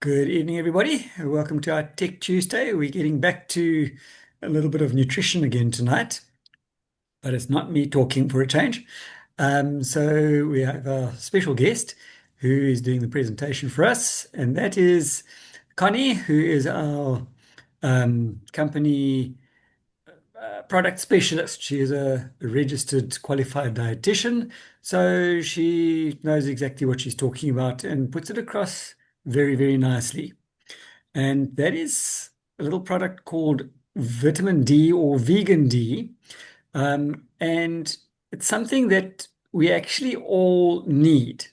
Good evening, everybody. Welcome to our Tech Tuesday. We're getting back to a little bit of nutrition again tonight, but it's not me talking for a change. So we have a special guest who is doing the presentation for us, and that is Connie, who is our company product specialist. She is a registered qualified dietitian, so she knows exactly what she's talking about and puts it across very, very nicely. And that is a little product called vitamin D or vegan D. And it's something that we actually all need,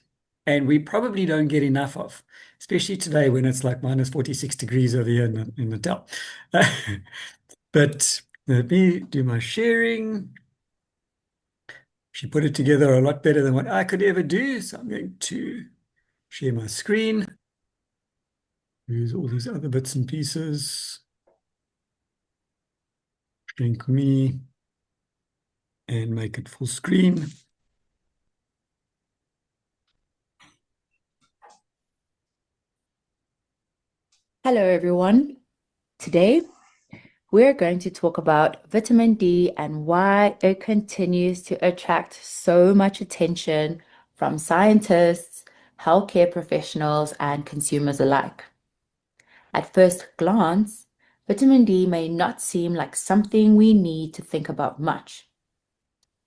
and we probably don't get enough of, especially today when it's like minus 46 degrees over here in Natal. But let me do my sharing. She put it together a lot better than what I could ever do. So I'm going to share my screen, use all these other bits and pieces, shrink me, and make it full screen. Hello, everyone. Today, we're going to talk about vitamin D and why it continues to attract so much attention from scientists, healthcare professionals, and consumers alike. At first glance, vitamin D may not seem like something we need to think about much.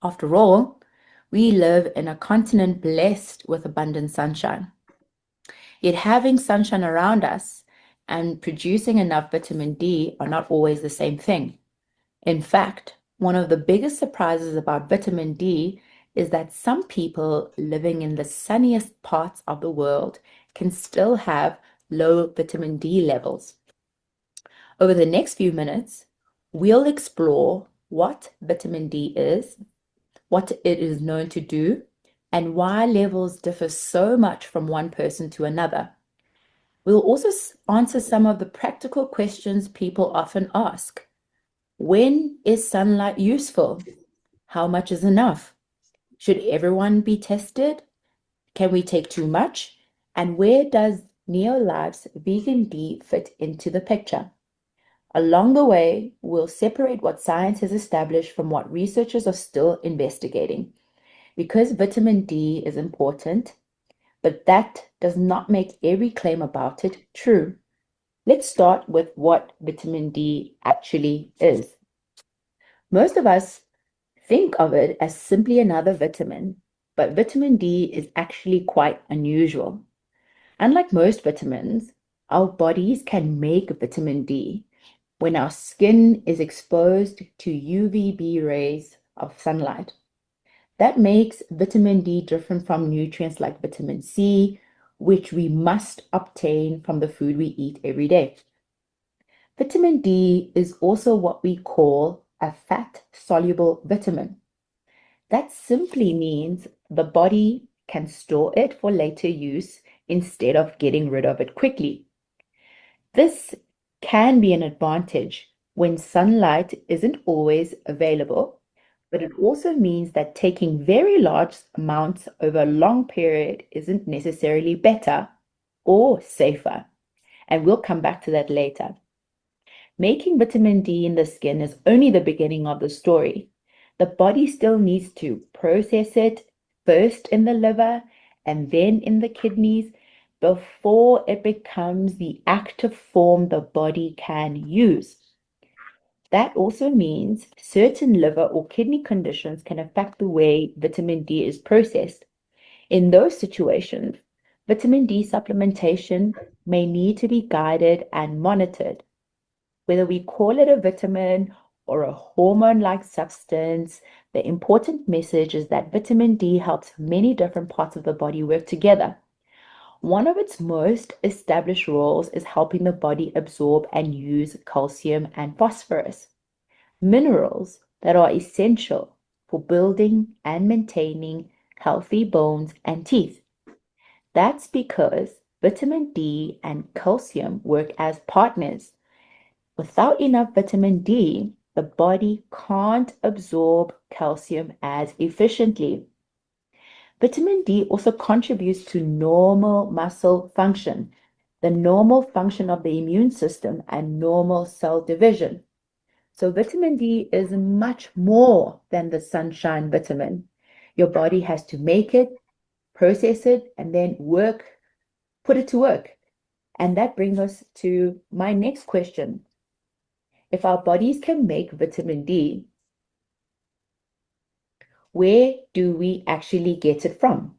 After all, we live in a continent blessed with abundant sunshine. Yet having sunshine around us and producing enough vitamin D are not always the same thing. In fact, one of the biggest surprises about vitamin D is that some people living in the sunniest parts of the world can still have low vitamin D levels. Over the next few minutes, we'll explore what vitamin D is, what it is known to do, and why levels differ so much from one person to another. We'll also answer some of the practical questions people often ask. When is sunlight useful? How much is enough? Should everyone be tested? Can we take too much? And where does Neolife's vegan D fit into the picture? Along the way, we'll separate what science has established from what researchers are still investigating. Because vitamin D is important, but that does not make every claim about it true. Let's start with what vitamin D actually is. Most of us think of it as simply another vitamin, but vitamin D is actually quite unusual. Unlike most vitamins, our bodies can make vitamin D when our skin is exposed to UVB rays of sunlight. That makes vitamin D different from nutrients like vitamin C, which we must obtain from the food we eat every day. Vitamin D is also what we call a fat-soluble vitamin. That simply means the body can store it for later use instead of getting rid of it quickly. This can be an advantage when sunlight isn't always available, but it also means that taking very large amounts over a long period isn't necessarily better or safer. And we'll come back to that later. Making vitamin D in the skin is only the beginning of the story. The body still needs to process it first in the liver and then in the kidneys before it becomes the active form the body can use. That also means certain liver or kidney conditions can affect the way vitamin D is processed. In those situations, vitamin D supplementation may need to be guided and monitored. Whether we call it a vitamin or a hormone-like substance, the important message is that vitamin D helps many different parts of the body work together. One of its most established roles is helping the body absorb and use calcium and phosphorus, minerals that are essential for building and maintaining healthy bones and teeth. That's because vitamin D and calcium work as partners. Without enough vitamin D, the body can't absorb calcium as efficiently. Vitamin D also contributes to normal muscle function. the normal function of the immune system, and normal cell division. So vitamin D is much more than the sunshine vitamin. Your body has to make it, process it, and then put it to work. And that brings us to my next question. If our bodies can make vitamin D, where do we actually get it from?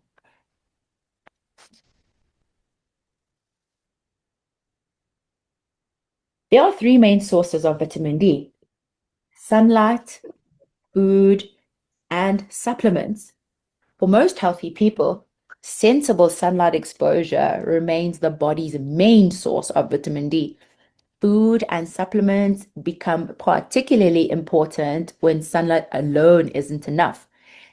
There are three main sources of vitamin D: sunlight, food, and supplements. For most healthy people, sensible sunlight exposure remains the body's main source of vitamin D. Food and supplements become particularly important when sunlight alone isn't enough.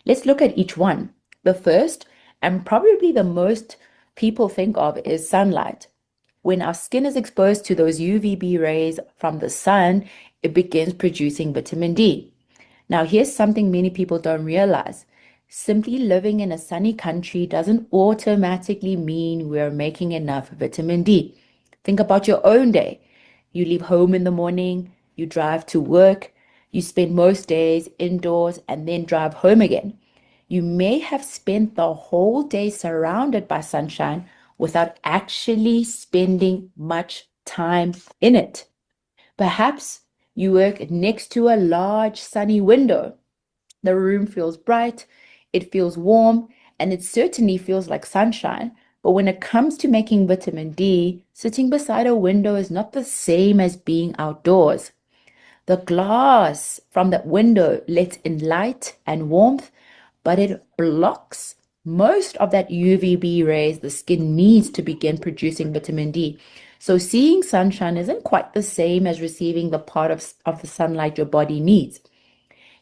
Let's look at each one. The first, and probably the most people think of, is sunlight. When our skin is exposed to those UVB rays from the sun, it begins producing vitamin D. Now, here's something many people don't realize. Simply living in a sunny country doesn't automatically mean we're making enough vitamin D. Think about your own day. You leave home in the morning, you drive to work, you spend most days indoors and then drive home again. You may have spent the whole day surrounded by sunshine without actually spending much time in it. Perhaps you work next to a large sunny window. The room feels bright, it feels warm, and it certainly feels like sunshine. But when it comes to making vitamin D, sitting beside a window is not the same as being outdoors. The glass from that window lets in light and warmth, but it blocks most of that UVB rays the skin needs to begin producing vitamin D. So seeing sunshine isn't quite the same as receiving the part of the sunlight your body needs.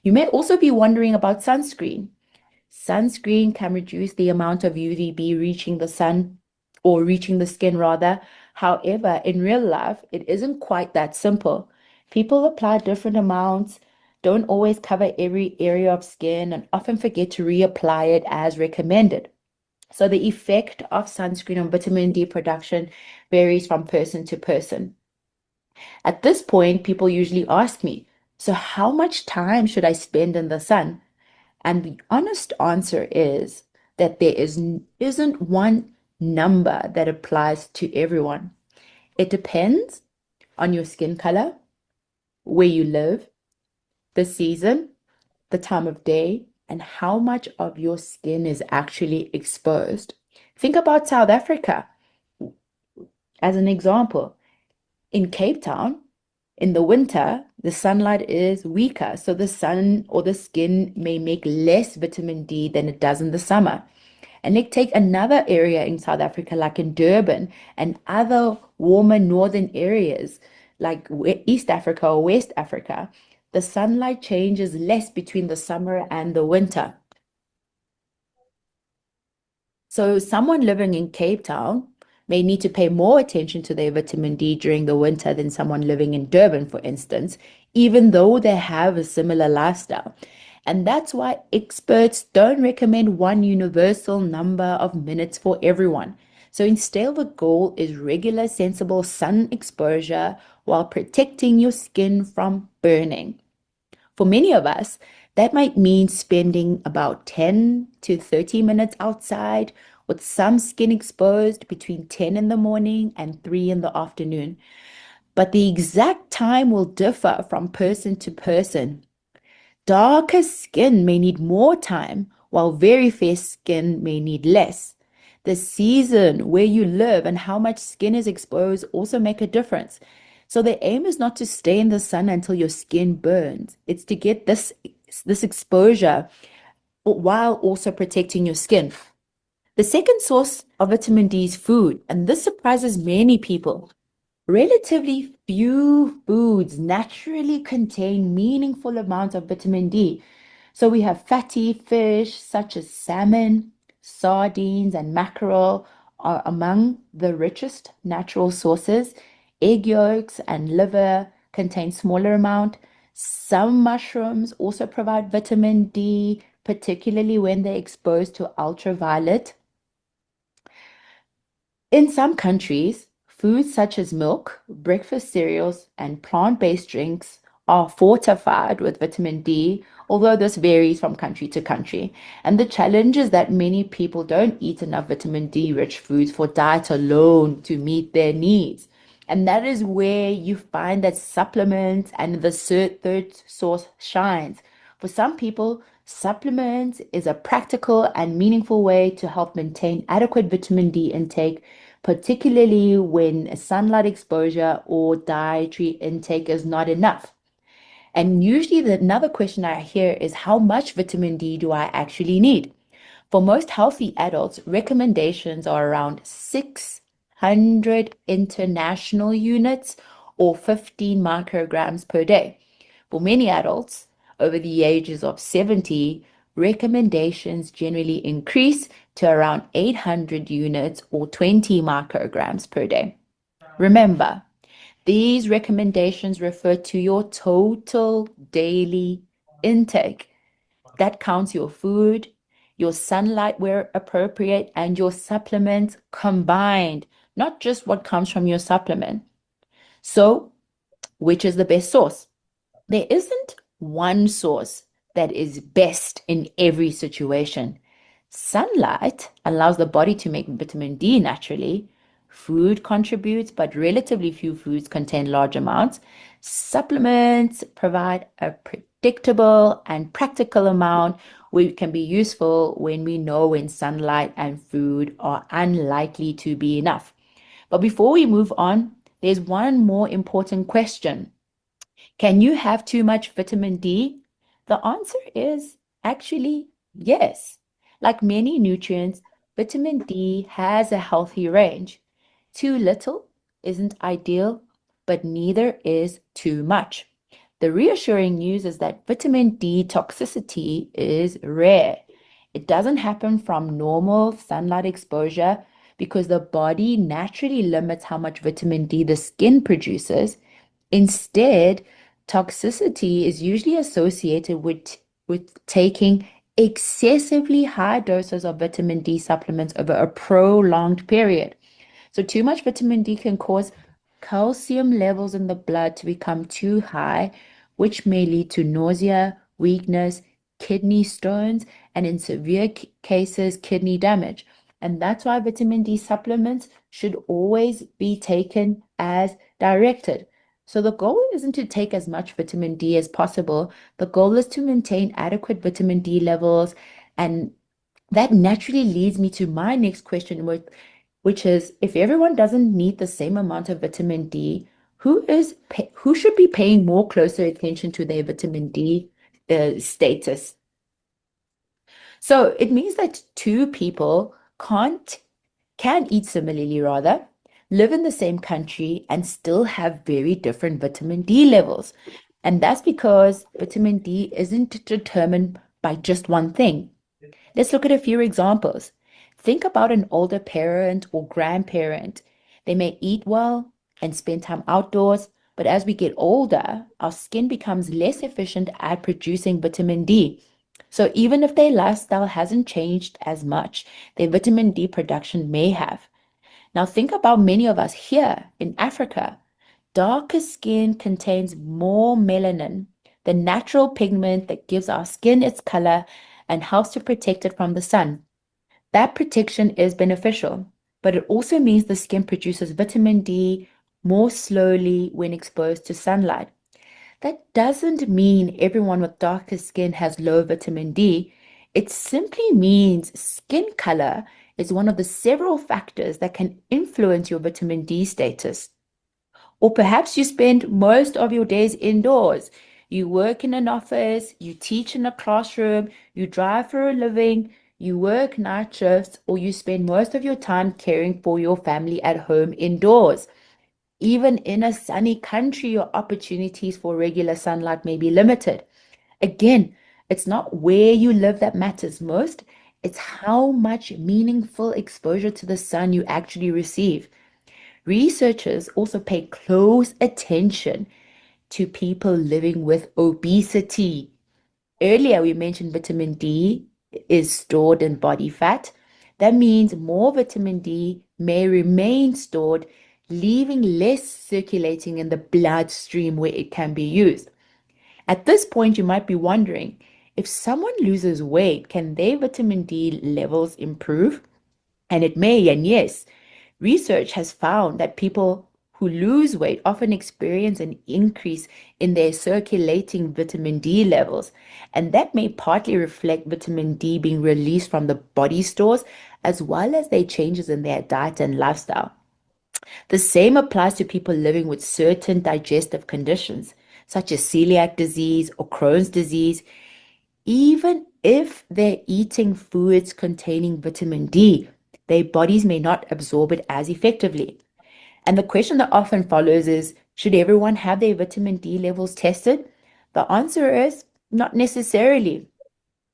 You may also be wondering about sunscreen. Sunscreen can reduce the amount of UVB reaching the sun or reaching the skin rather. However, in real life, it isn't quite that simple. People apply different amounts, don't always cover every area of skin, and often forget to reapply it as recommended. So the effect of sunscreen on vitamin D production varies from person to person. At this point, people usually ask me, so how much time should I spend in the sun? And the honest answer is that isn't one number that applies to everyone. It depends on your skin color, where you live, the season, the time of day, and how much of your skin is actually exposed. Think about South Africa as an example. In Cape Town, in the winter, the sunlight is weaker, so the sun or the skin may make less vitamin D than it does in the summer. And let's take another area in South Africa, like in Durban and other warmer northern areas, like East Africa or West Africa. The sunlight changes less between the summer and the winter. So someone living in Cape Town may need to pay more attention to their vitamin D during the winter than someone living in Durban, for instance, even though they have a similar lifestyle. And that's why experts don't recommend one universal number of minutes for everyone. So instead, the goal is regular, sensible sun exposure while protecting your skin from burning. For many of us, that might mean spending about 10 to 30 minutes outside with some skin exposed between 10 in the morning and 3 in the afternoon. But the exact time will differ from person to person. Darker skin may need more time, while very fair skin may need less. The season, where you live, and how much skin is exposed also make a difference. So the aim is not to stay in the sun until your skin burns. It's to get this exposure while also protecting your skin. The second source of vitamin D is food, and this surprises many people. Relatively few foods naturally contain meaningful amounts of vitamin D. So we have fatty fish such as salmon, sardines, and mackerel are among the richest natural sources. Egg yolks and liver contain smaller amount. Some mushrooms also provide vitamin D, particularly when they're exposed to ultraviolet. In some countries, Foods such as milk, breakfast cereals, and plant-based drinks are fortified with vitamin D, although this varies from country to country. And the challenge is that many people don't eat enough vitamin D-rich foods for diet alone to meet their needs. And that is where you find that supplements and the third source shines. For some people, supplements is a practical and meaningful way to help maintain adequate vitamin D intake, particularly when sunlight exposure or dietary intake is not enough. And usually, another question I hear is how much vitamin D do I actually need? For most healthy adults, recommendations are around 600 international units or 15 micrograms per day. For many adults over the ages of 70, recommendations generally increase to around 800 units or 20 micrograms per day. Remember, these recommendations refer to your total daily intake. That counts your food, your sunlight where appropriate, and your supplements combined, not just what comes from your supplement. So, which is the best source? There isn't one source that is best in every situation. Sunlight allows the body to make vitamin D naturally. Food contributes, but relatively few foods contain large amounts. Supplements provide a predictable and practical amount which can be useful when we know when sunlight and food are unlikely to be enough. But before we move on, there's one more important question. Can you have too much vitamin D? The answer is actually yes. Like many nutrients, vitamin D has a healthy range. Too little isn't ideal, but neither is too much. The reassuring news is that vitamin D toxicity is rare. It doesn't happen from normal sunlight exposure because the body naturally limits how much vitamin D the skin produces. Instead, toxicity is usually associated with taking excessively high doses of vitamin D supplements over a prolonged period. So, too much vitamin D can cause calcium levels in the blood to become too high, which may lead to nausea, weakness, kidney stones, and in severe cases, kidney damage. And that's why vitamin D supplements should always be taken as directed. So, the goal isn't to take as much vitamin D as possible. The goal is to maintain adequate vitamin D levels. And that naturally leads me to my next question, which is if everyone doesn't need the same amount of vitamin D, who should be paying more closer attention to their vitamin D status? So it means that two people can eat similarly rather, live in the same country and still have very different vitamin D levels. And that's because vitamin D isn't determined by just one thing. Let's look at a few examples. Think about an older parent or grandparent. They may eat well and spend time outdoors, but as we get older, our skin becomes less efficient at producing vitamin D. So even if their lifestyle hasn't changed as much, their vitamin D production may have. Now think about many of us here in Africa. Darker skin contains more melanin, the natural pigment that gives our skin its color and helps to protect it from the sun. That protection is beneficial, but it also means the skin produces vitamin D more slowly when exposed to sunlight. That doesn't mean everyone with darker skin has low vitamin D. It simply means skin color is one of the several factors that can influence your vitamin D status. Or perhaps you spend most of your days indoors. You work in an office, you teach in a classroom, you drive for a living, you work night shifts, or you spend most of your time caring for your family at home indoors. Even in a sunny country, your opportunities for regular sunlight may be limited. Again, it's not where you live that matters most, it's how much meaningful exposure to the sun you actually receive. Researchers also pay close attention to people living with obesity. Earlier, we mentioned vitamin D is stored in body fat. That means more vitamin D may remain stored leaving less circulating in the bloodstream where it can be used. At this point, you might be wondering, if someone loses weight, can their vitamin D levels improve? And it may, and yes, research has found that people who lose weight often experience an increase in their circulating vitamin D levels, and that may partly reflect vitamin D being released from the body stores, as well as their changes in their diet and lifestyle. The same applies to people living with certain digestive conditions, such as celiac disease or Crohn's disease. Even if they're eating foods containing vitamin D, their bodies may not absorb it as effectively. And the question that often follows is, should everyone have their vitamin D levels tested? The answer is not necessarily.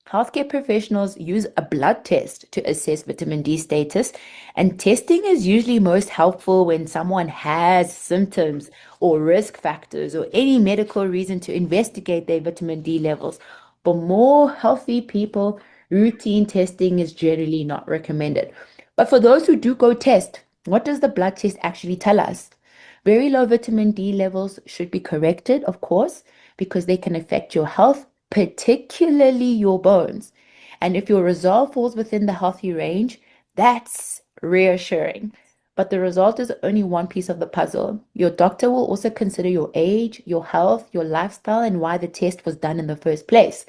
Healthcare professionals use a blood test to assess vitamin D status, and testing is usually most helpful when someone has symptoms or risk factors or any medical reason to investigate their vitamin D levels. For more healthy people, routine testing is generally not recommended. But for those who do go test, what does the blood test actually tell us? Very low vitamin D levels should be corrected, of course, because they can affect your health, particularly your bones. And if your resolve falls within the healthy range, that's reassuring. But the result is only one piece of the puzzle. Your doctor will also consider your age, your health, your lifestyle, and why the test was done in the first place.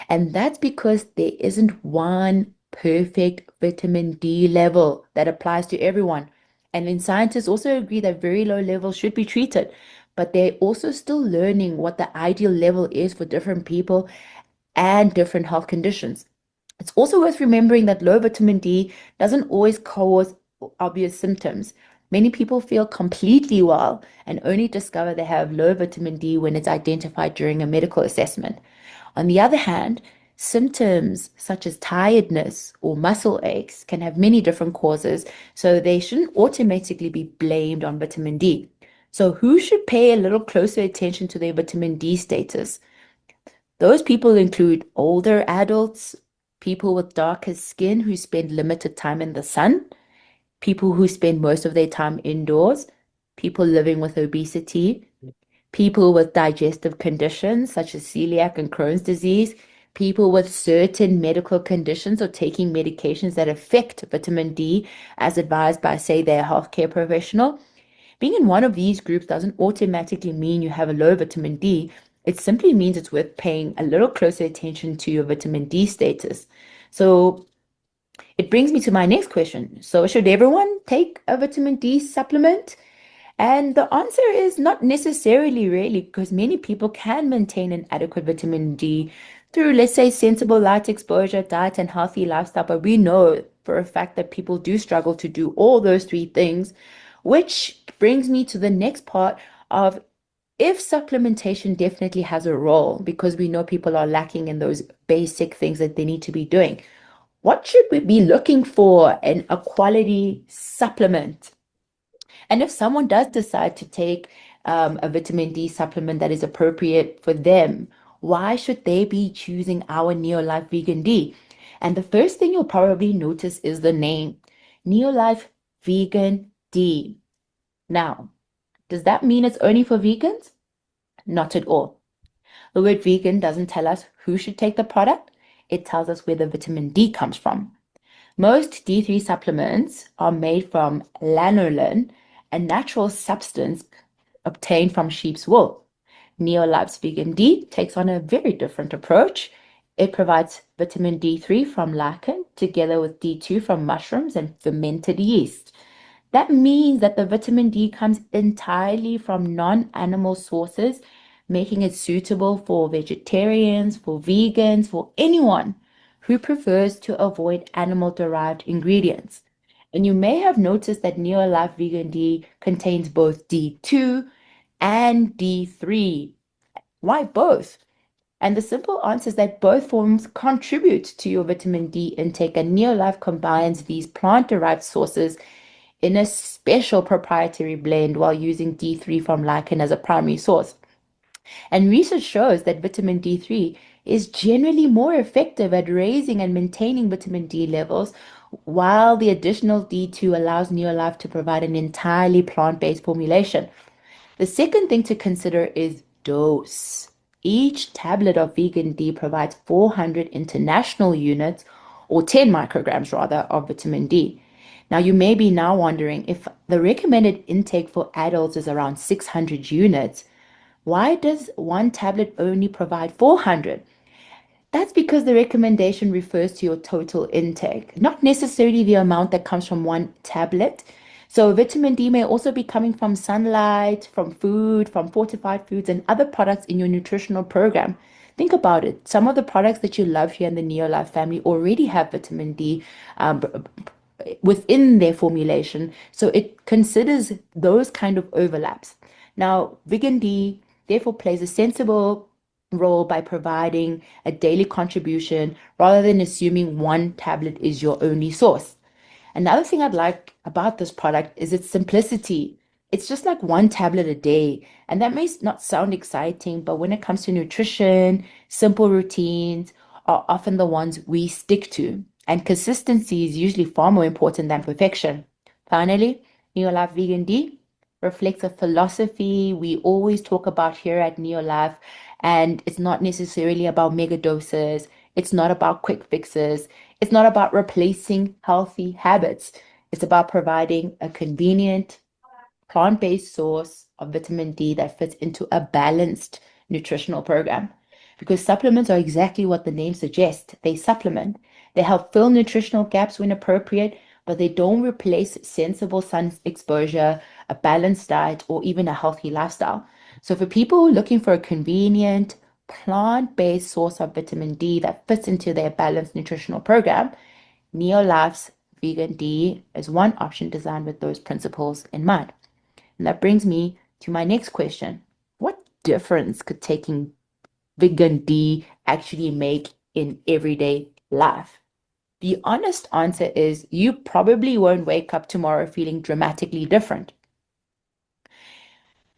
And that's because there isn't one perfect vitamin D level that applies to everyone. And then scientists also agree that very low levels should be treated, but they're also still learning what the ideal level is for different people and different health conditions. It's also worth remembering that low vitamin D doesn't always cause obvious symptoms. Many people feel completely well and only discover they have low vitamin D when it's identified during a medical assessment. On the other hand, symptoms such as tiredness or muscle aches can have many different causes, so they shouldn't automatically be blamed on vitamin D. So, who should pay a little closer attention to their vitamin D status? Those people include older adults, people with darker skin who spend limited time in the sun, people who spend most of their time indoors, people living with obesity, people with digestive conditions such as celiac and Crohn's disease, people with certain medical conditions or taking medications that affect vitamin D as advised by, say, their healthcare professional. Being in one of these groups doesn't automatically mean you have a low vitamin D. It simply means it's worth paying a little closer attention to your vitamin D status. So it brings me to my next question. So, should everyone take a vitamin D supplement? And the answer is not necessarily really, because many people can maintain an adequate vitamin D through, let's say, sensible light exposure, diet, and healthy lifestyle. But we know for a fact that people do struggle to do all those three things, which brings me to the next part of if supplementation definitely has a role, because we know people are lacking in those basic things that they need to be doing. What should we be looking for in a quality supplement? And if someone does decide to take a vitamin D supplement that is appropriate for them, why should they be choosing our Neolife Vegan D? And the first thing you'll probably notice is the name, Neolife Vegan D. Now, does that mean it's only for vegans? Not at all. The word vegan doesn't tell us who should take the product, it tells us where the vitamin D comes from. Most D3 supplements are made from lanolin, a natural substance obtained from sheep's wool. Neolife's Vegan D takes on a very different approach. It provides vitamin D3 from lichen together with D2 from mushrooms and fermented yeast. That means that the vitamin D comes entirely from non-animal sources, making it suitable for vegetarians, for vegans, for anyone who prefers to avoid animal-derived ingredients. And you may have noticed that Neolife Vegan D contains both D2 and D3. Why both? And the simple answer is that both forms contribute to your vitamin D intake, and Neolife combines these plant-derived sources in a special proprietary blend while using D3 from lichen as a primary source. And research shows that vitamin D3 is generally more effective at raising and maintaining vitamin D levels, while the additional D2 allows Neolife to provide an entirely plant-based formulation. The second thing to consider is dose. Each tablet of vegan D provides 400 international units, or 10 micrograms rather, of vitamin D. Now, you may be now wondering, if the recommended intake for adults is around 600 units, why does one tablet only provide 400? That's because the recommendation refers to your total intake, not necessarily the amount that comes from one tablet. So, vitamin D may also be coming from sunlight, from food, from fortified foods, and other products in your nutritional program. Think about it. Some of the products that you love here in the Neolife family already have vitamin D um, within their formulation. So, it considers those kind of overlaps. Now, vegan D therefore plays a sensible role by providing a daily contribution rather than assuming one tablet is your only source. Another thing I'd like about this product is its simplicity. It's just like one tablet a day. And that may not sound exciting, but when it comes to nutrition, simple routines are often the ones we stick to. And consistency is usually far more important than perfection. Finally, Neolife Vegan D reflects a philosophy we always talk about here at Neolife, and it's not necessarily about mega doses. It's not about quick fixes. It's not about replacing healthy habits. It's about providing a convenient, plant-based source of vitamin D that fits into a balanced nutritional program. Because supplements are exactly what the name suggests. They supplement. They help fill nutritional gaps when appropriate, but they don't replace sensible sun exposure, a balanced diet, or even a healthy lifestyle. So for people looking for a convenient, plant-based source of vitamin D that fits into their balanced nutritional program, Neolife's Vegan D is one option designed with those principles in mind. And that brings me to my next question. What difference could taking vegan D actually make in everyday life? The honest answer is you probably won't wake up tomorrow feeling dramatically different.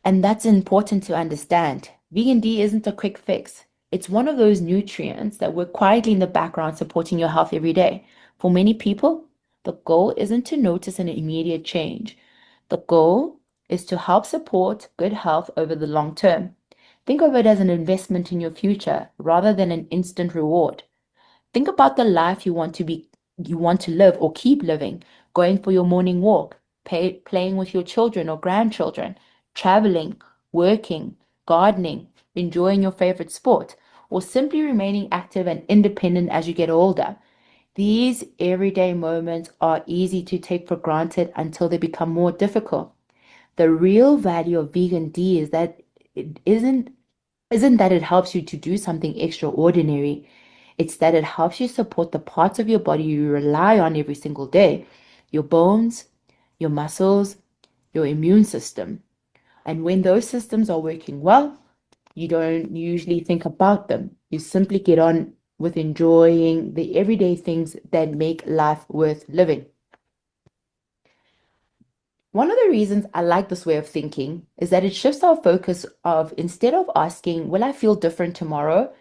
And that's important to understand. Vegan D isn't a quick fix. It's one of those nutrients that work quietly in the background supporting your health every day. For many people, the goal isn't to notice an immediate change. The goal is to help support good health over the long term. Think of it as an investment in your future rather than an instant reward. Think about the life you want to live or keep living, going for your morning walk, playing with your children or grandchildren, traveling, working, gardening, enjoying your favorite sport, or simply remaining active and independent as you get older. These everyday moments are easy to take for granted until they become more difficult. The real value of vegan D is that it isn't that it helps you to do something extraordinary. It's that it helps you support the parts of your body you rely on every single day, your bones, your muscles, your immune system. And when those systems are working well, you don't usually think about them. You simply get on with enjoying the everyday things that make life worth living. One of the reasons I like this way of thinking is that it shifts our focus of, instead of asking, will I feel different tomorrow?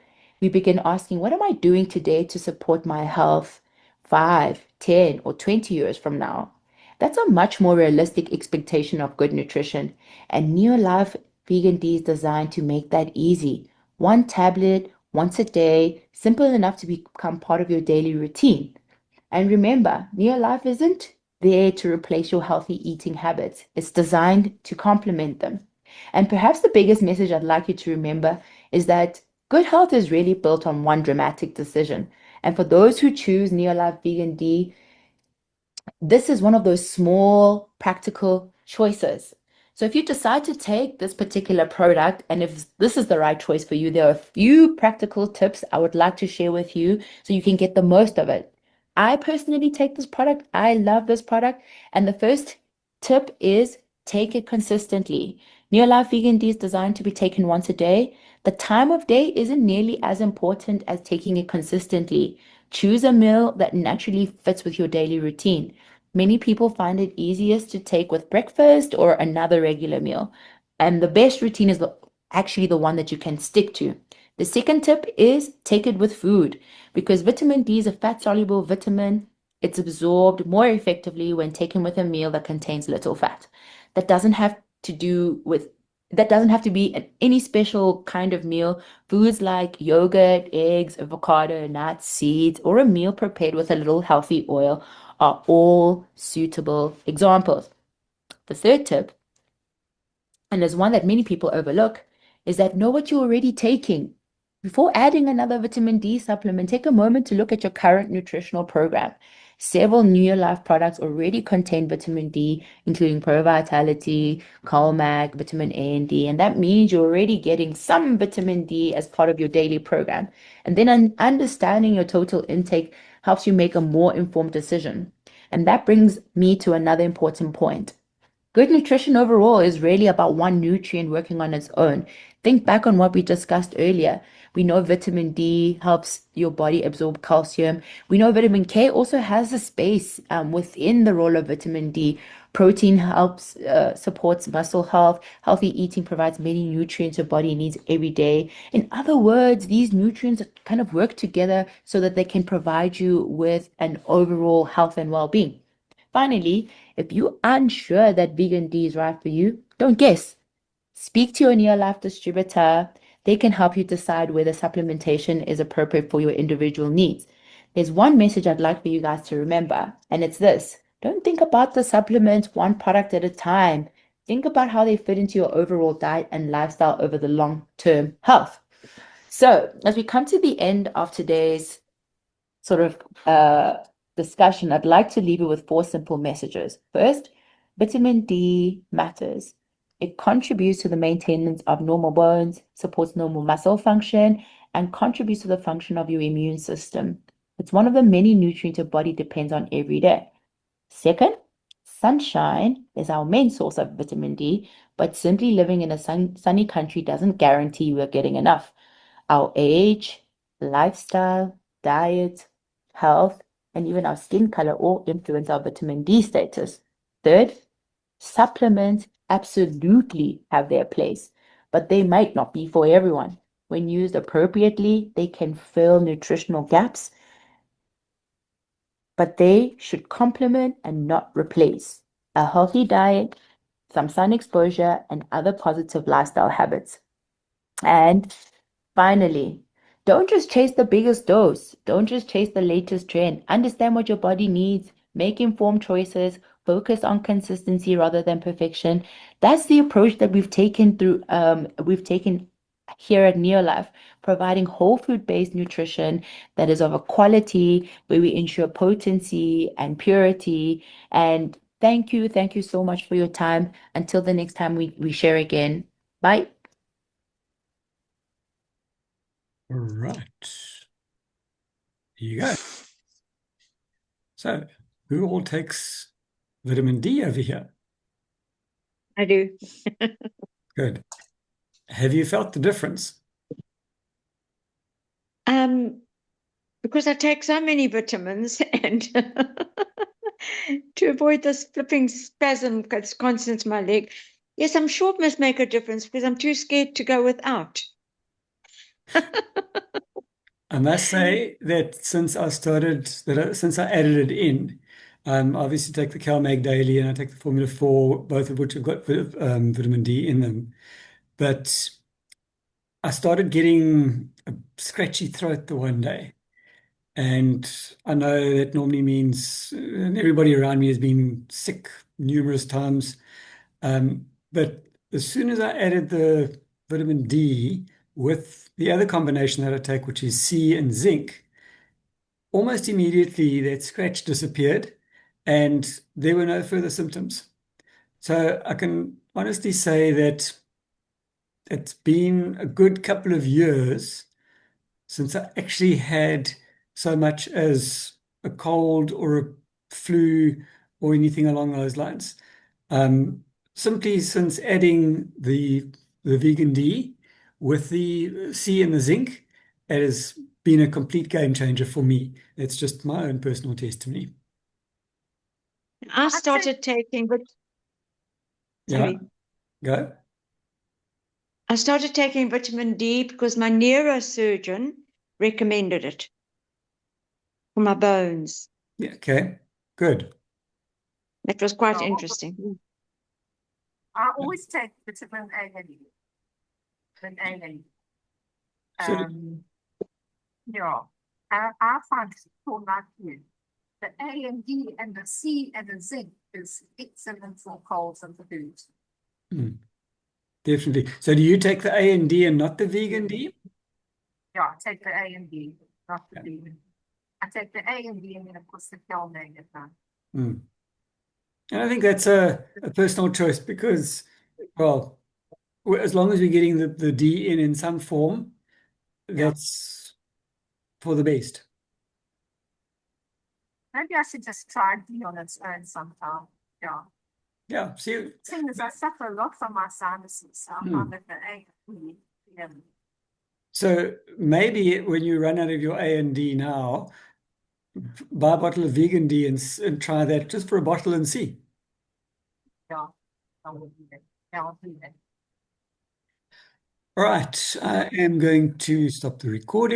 We begin asking, what am I doing today to support my health 5, 10, or 20 years from now? That's a much more realistic expectation of good nutrition. And Neolife Vegan D is designed to make that easy. One tablet, once a day, simple enough to become part of your daily routine. And remember, Neolife isn't there to replace your healthy eating habits. It's designed to complement them. And perhaps the biggest message I'd like you to remember is that good health is really built on one dramatic decision. And for those who choose Neolife Vegan D, this is one of those small, practical choices. So if you decide to take this particular product, and if this is the right choice for you, there are a few practical tips I would like to share with you so you can get the most of it. I personally take this product. I love this product. And the first tip is take it consistently. Neolife Vegan D is designed to be taken once a day. The time of day isn't nearly as important as taking it consistently. Choose a meal that naturally fits with your daily routine. Many people find it easiest to take with breakfast or another regular meal. And the best routine is actually the one that you can stick to. The second tip is take it with food because vitamin D is a fat-soluble vitamin. It's absorbed more effectively when taken with a meal that contains little fat. That doesn't have to do with that doesn't have to be any special kind of meal. Foods like yogurt, eggs, avocado, nuts, seeds, or a meal prepared with a little healthy oil are all suitable examples. The third tip, and there's one that many people overlook, is that know what you're already taking. Before adding another vitamin D supplement, take a moment to look at your current nutritional program. Several New Life products already contain vitamin D, including Pro Vitality, Colmag, vitamin A and D, and that means you're already getting some vitamin D as part of your daily program. And then understanding your total intake helps you make a more informed decision. And that brings me to another important point. Good nutrition overall is really about one nutrient working on its own. Think back on what we discussed earlier. We know vitamin D helps your body absorb calcium. We know vitamin K also has a space within the role of vitamin D. Protein helps, supports muscle health. Healthy eating provides many nutrients your body needs every day. In other words, these nutrients kind of work together so that they can provide you with an overall health and well-being. Finally, if you're unsure that vegan D is right for you, don't guess. Speak to your near life distributor. They can help you decide whether supplementation is appropriate for your individual needs. There's one message I'd like for you guys to remember, and it's this. Don't think about the supplements one product at a time. Think about how they fit into your overall diet and lifestyle over the long term health. So, as we come to the end of today's sort of discussion, I'd like to leave you with four simple messages. First, vitamin D matters. It contributes to the maintenance of normal bones, supports normal muscle function, and contributes to the function of your immune system. It's one of the many nutrients your body depends on every day. Second, sunshine is our main source of vitamin D, but simply living in a sunny country doesn't guarantee we're getting enough. Our age, lifestyle, diet, health, and even our skin color all influence our vitamin D status. Third, supplements absolutely have their place, but they might not be for everyone. When used appropriately, they can fill nutritional gaps, but they should complement and not replace a healthy diet, some sun exposure, and other positive lifestyle habits. And finally, don't just chase the biggest dose. Don't just chase the latest trend. Understand what your body needs. Make informed choices. Focus on consistency rather than perfection. That's the approach that we've taken here at Neolife, providing whole food-based nutrition that is of a quality where we ensure potency and purity. And thank you so much for your time. Until the next time we share again. Bye. All right. Here you go. So, who all takes vitamin D over here? I do. Good. Have you felt the difference? Um, because I take so many vitamins and to avoid this flipping spasm that's constant in my leg. Yes, I'm sure it must make a difference because I'm too scared to go without. I must say that since I added it in, I obviously take the CalMag daily and I take the Formula 4, both of which have got vitamin D in them. But I started getting a scratchy throat the one day. And I know that normally means everybody around me has been sick numerous times. But as soon as I added the vitamin D with the other combination that I take, which is C and zinc, almost immediately that scratch disappeared and there were no further symptoms. So I can honestly say that it's been a good couple of years since I actually had so much as a cold or a flu or anything along those lines. Um, Simply since adding the vegan D with the C and the zinc, it has been a complete game changer for me. It's just my own personal testimony. I started taking, but Yeah, sorry, go. I started taking vitamin D because my neurosurgeon recommended it for my bones. Yeah, okay, good. That was quite interesting. I always take vitamin A and E. Vitamin A and E. So, Yeah, I find for like you, the A and D and the C and the zinc is excellent for colds and flus. definitely. So do you take the A and D and not the vegan D? Yeah, I take the A and D, not the B. I take the A and D and then of course the Kelmag at night. Mm. And I think that's a personal choice because, well, as long as we're getting the D in some form, Yeah. that's for the best. Maybe I should just try D on its own sometime. Yeah. Yeah, see, Thing is, I suffer a lot from my sinuses, so I find that the A and D, so maybe when you run out of your A and D now, buy a bottle of vegan D and try that just for a bottle and see. yeah, I will do that. Yeah, I'll do that. All right, I am going to stop the recording.